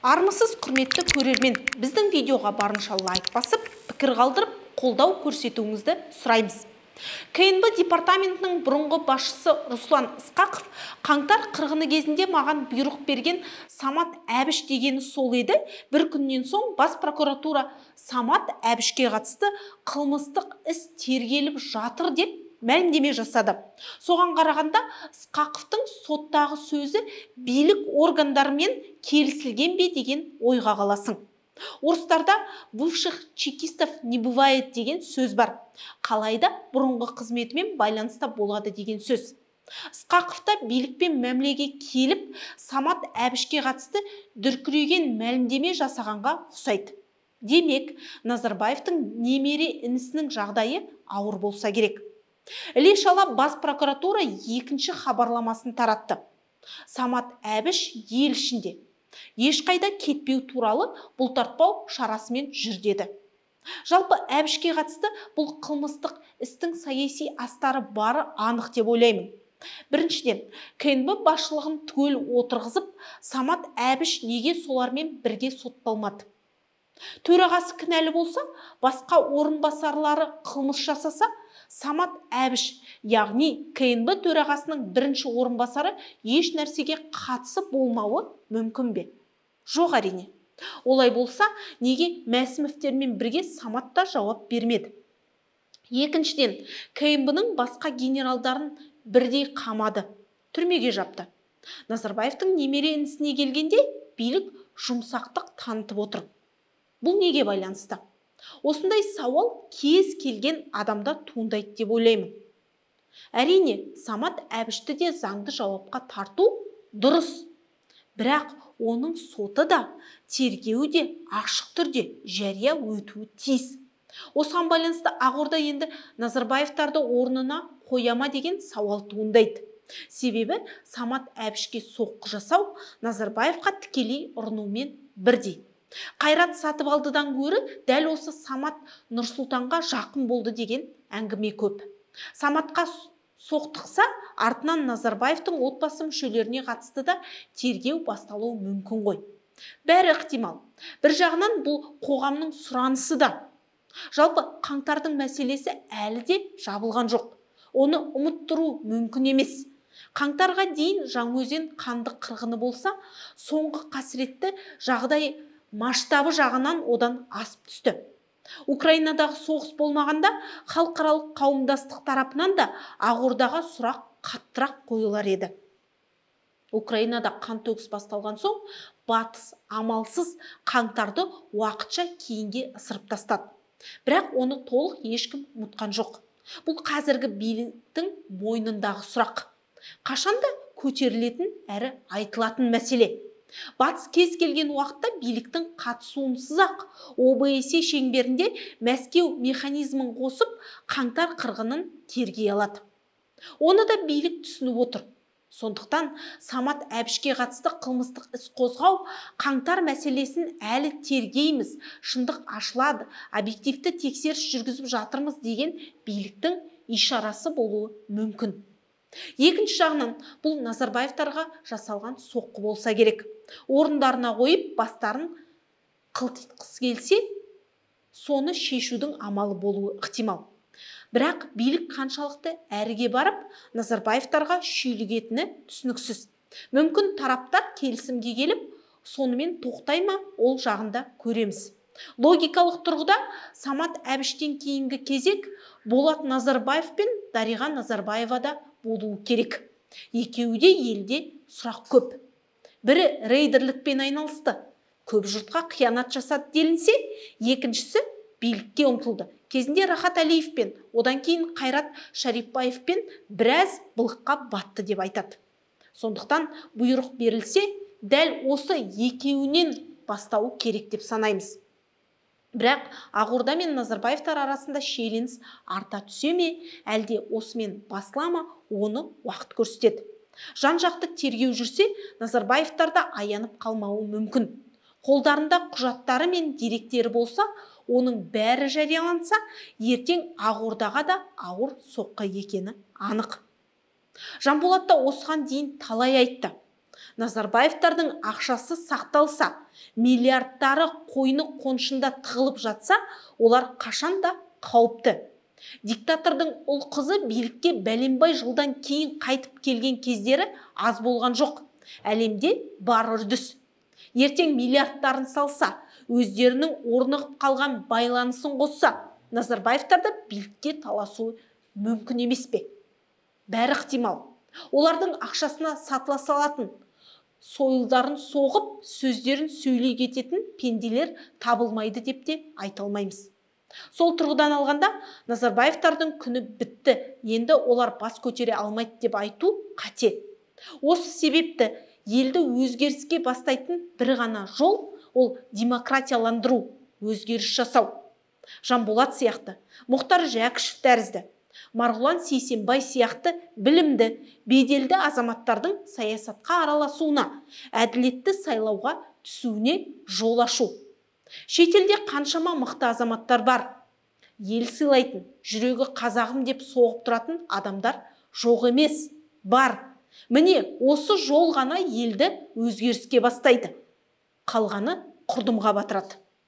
Армысыз құрметті көрермен, біздің видеоға барынша лайк басып, пікір қалдырып, қолдау көрсетуіңізді сұраймыз. КНБ департаментінің бұрынғы басшысы Руслан Ысқақов қаңтар қырғыны кезінде маған бұйрық берген Самат Әбіш дегені сол еді. Бір күннен соң бас прокуратура Самат Әбішке қатысты қылмыстық іс тергеліп жатыр деп мәлімдеме жасады. Соған қарағанда Ысқақовтың соттағы сөзі билік органдарымен келісілген бе деген ойға қаласың. Орыстарда бывших чекистов не бывает деген сөз бар. Қалайда бұрынғы қызметімен байланыста болады деген сөз. Ысқақовта билікпен мәмілеге келіп, Самат Әбішке қатысты дүркіреген мәлімдеме жасағанға ұқсайды. Демек, Назарбаевтың немере інісінің жағдайы ауыр болса керек. Іле-шала бас прокуратура екінші хабарламасын таратты. Самат Әбіш ел ішінде ешқайда кетпеу туралы бұлтартпау шарасымен жүр деді. Жалпы Әбішке қатысты бұл қылмыстық істің саяси астары бары анық деп ойлаймын. Біріншіден, КНБ басшылығын түгел отырғызып, Самат Әбіш неге солармен бірге сотталмады? Төрағасы кінәлі болса, басқа орынбасарлары қылмыс жасаса, Самат Әбіш, яғни КНБ төрағасының бірінші орынбасары еш нәрсеге қатысы болмауы мүмкін бе? Жоқ әрине. Олай болса, неге Мәсімовтермен бірге Самат та жауап бермеді? Екіншіден, КНБ-ның басқа генералдарын бірдей қамады, түрмеге жапты. Назарбаевтың немере інісіне келгенде билік жұмсақтық танытып отыр. Бұл неге байланысты? Осындай сауал кез келген адамда туындайды деп ойлаймын. Әрине, Самат Әбішті де заңды жауапқа тарту дұрыс. Бірақ оның соты да, тергеуі де ашық түрде жария өтуі тиіс. Осыған байланысты Ақорда енді Назарбаевтарды орнына қояма деген сауал туындайды. Себебі Самат Әбішке соққы жасау Назарбаевқа тікелей ұрынумен бірдей. Қайрат Сатыбалдыдан гөрі дәл осы Самат Нұрсұлтанға жақын болды деген әңгіме көп. Саматқа соқтықса, артынан Назарбаевтың отбасы мүшелеріне қатысты да тергеу басталуы мүмкін ғой. Бәрі ықтимал. Бір жағынан бұл қоғамның сұранысы да. Жалпы қаңтардың мәселесі әлі де жабылған жоқ. Оны ұмыттыру мүмкін емес. Қаңтарға дейін Жаңаөзен қанды қырғыны болса, соңғы қасіретті жағдай масштабы жағынан одан асып түсті. Украинадағы соғыс болмағанда халықаралық қауымдастық тарапынан да Ақордаға сұрақ қаттырақ қойылар еді. Украинада қантөгіс басталған соң, батыс амалсыз қаңтарды уақытша кейінге ысырып тастады. Бірақ оны толық ешкім ұмытқан жоқ. Бұл қазіргі биліктің мойнындағы сұрақ. Қашанда көтерілетін әрі айтылатын мәселе. Батыс кез келген уақытта биліктің қатысуынсыз-ақ ОБСЕ шеңберінде Мәскеу механизмін қосып, қаңтар қырғынын тергей алады. Оны да билік түсініп отыр. Сондықтан Самат Әбішке қатысты қылмыстық іс қозғау, қаңтар мәселесін әлі тергейміз, шындық ашылады, объективті тексеріс жүргізіп жатырмыз деген биліктің ишарасы болуы мүмкін. Екінші жағынан, бұл Назарбаевтарға жасалған соққы болса керек. Орындарына қойып, бастарын қылтитқысы келсе, соны шешудің амалы болуы ықтимал. Бірақ билік қаншалықты әріге барып, Назарбаевтарға шүйлігетіні түсініксіз. Мүмкін тараптар келісімге келіп, сонымен тоқтай ма, ол жағында көреміз. Логикалық тұрғыда Самат Әбіштен кейінгі кезек Болат Назарбаев пен Дариға Назарбаевада болуы керек. Екеуі де елде сұрақ көп. Бірі рейдерлікпен айналысты. Көп жұртқа қиянат жасады делінсе, екіншісі билікке ұмтылды. Кезінде Рахат Әлиевпен, одан кейін Қайрат Шарипбаевпен біраз былыққа батты деп айтады. Сондықтан бұйрық берілсе, дәл осы екеуінен бастауы керек деп санаймыз. Бірақ Ақорда мен Назарбаевтар арасында шиеленіс арта түсе ме, әлде осымен басылама, оны уақыт көрсетеді. Жан-жақты тергеу жүрсе, Назарбаевтар да аянып қалмауы мүмкін. Қолдарында құжаттары мен деректері болса, оның бәрі жарияланса, ертең Ақордаға да ауыр соққы екені анық. Жанболат та осыған дейін талай айтты. Назарбаевтардың ақшасы сақталса, миллиардтары қойны қоншында тығылып жатса, олар қашанда қауіпті. Диктатордың ұл қызы билікке бәленбай жылдан кейін қайтып келген кездері аз болған жоқ. Әлемде бар үрдіс. Ертең миллиардтарын салса, өздерінің орнығып қалған байланысын қосса, Назарбаевтарды билікке таласуы мүмкін емес пе? Бәрі ықтимал. Олардың ақшасына сатыла салатын, сойылдарын соғып, сөздерін сөйлей кететін пенделер табылмайды деп те айта алмаймыз. Сол тұрғыдан алғанда, Назарбаевтардың күні бітті, енді олар бас көтере алмайды деп айту қате. Осы себепті елді өзгеріске бастайтын бір ғана жол, ол демократияландыру, өзгеріс жасау. Жанболат сияқты, Мұхтар Жәкішев тәрізді, Марғұлан Сейсенбай сияқты білімді, беделді азаматтардың саясатқа араласуына, әділетті сайлауға түсуіне жол ашу. Шетелде қаншама мықты азаматтар бар. Ел сыйлайтын, жүрегі қазағым деп соғып тұратын адамдар жоқ емес, бар. Міне, осы жол ғана елді өзгеріске бастайды. Қалғаны құрдымға батырады.